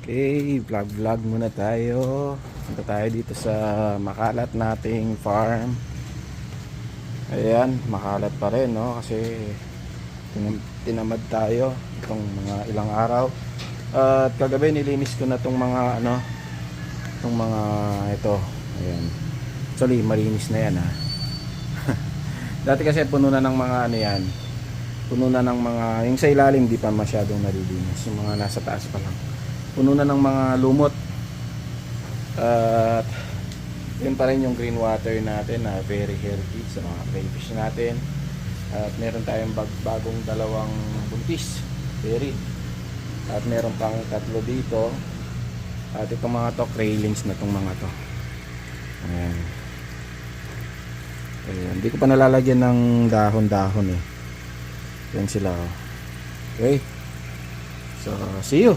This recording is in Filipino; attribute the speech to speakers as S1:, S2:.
S1: Okay, vlog muna tayo. Punta tayo dito sa makalat nating farm. Ayan, makalat pa rin, no? Kasi tinamad tayo itong mga ilang araw. At kagabi nilinis ko na itong mga itong mga ito. Ayan. Actually, malinis na yan, ha. Dati kasi puno na ng mga yan. Puno na ng mga, yung sa ilalim di pa masyadong nalilinis. Yung mga nasa taas pa lang. Puno na ng mga lumot. At yun pa rin yung green water natin na very healthy sa mga crayfish natin. At meron tayong bagong dalawang buntis, berry. At meron pang tatlo dito. At itong mga to, craylings na itong mga to. Ayan. Ayan. Hindi ko pa nalalagyan ng dahon-dahon eh. Yan sila. Okay. So, see you.